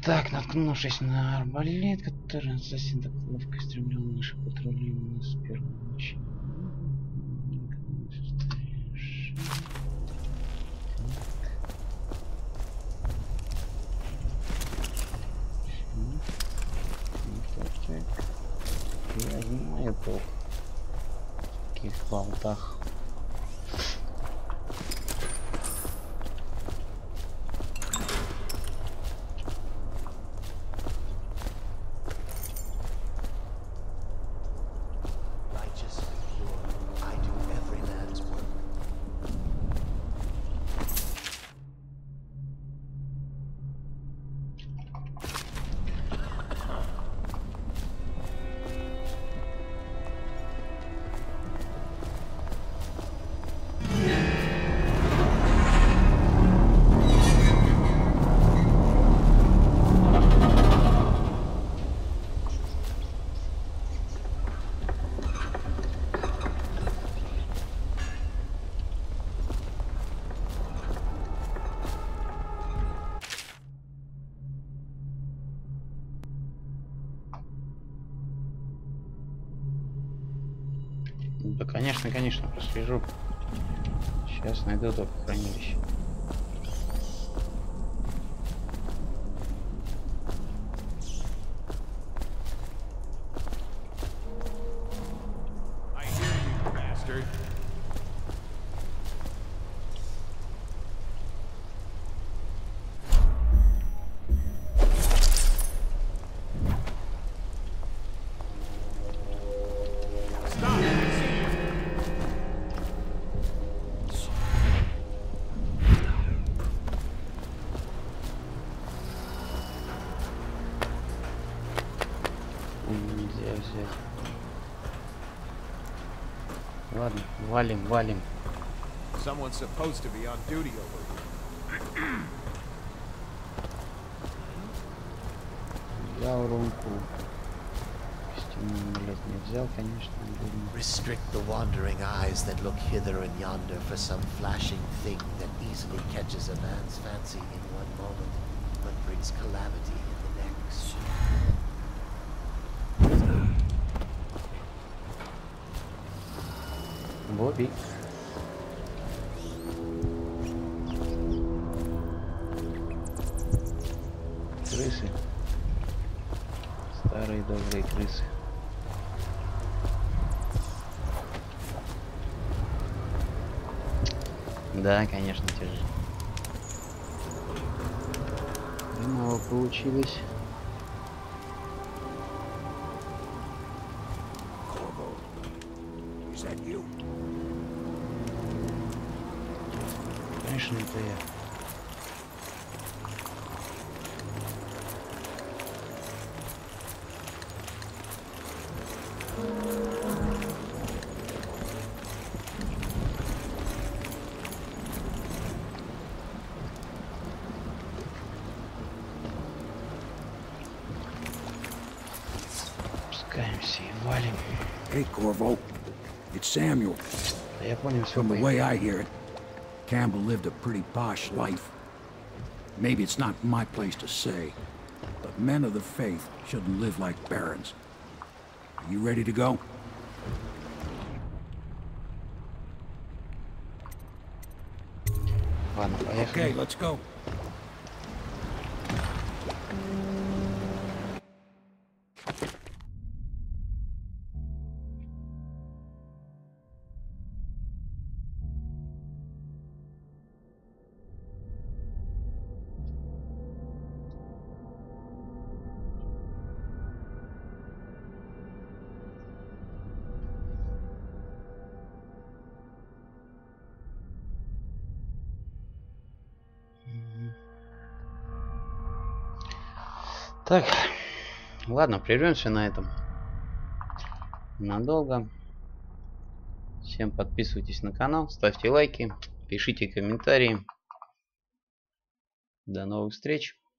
Так, наткнувшись на арбалет, который ассасин так ловко стремлял наши патрули именно с первой ночи. Так. Я знаю толк в таких болтах. Да, конечно, прослежу. Сейчас найду только хранилище. взять. Ладно, валим. Someone's supposed to be on duty over here. Взял румку. Костюм, блядь, не взял, конечно. Restrict the wandering eyes that look hither and yonder for some flashing thing that easily catches a man's fancy in one moment, but brings calamity in the next. Бобби. Крысы. Старые добрые крысы. Да, конечно, тяжело. Мало получилось. Конечно, это я. Спускаемся и валим. Hey, Corvo. It's Samuel. Я понял, From the way I hear it, Campbell lived a pretty posh life. Maybe it's not my place to say, but men of the faith shouldn't live like barons. Are you ready to go? Ладно, поехали. Okay, let's go. Так, ладно, прервемся на этом надолго. Всем подписывайтесь на канал, ставьте лайки, пишите комментарии. До новых встреч.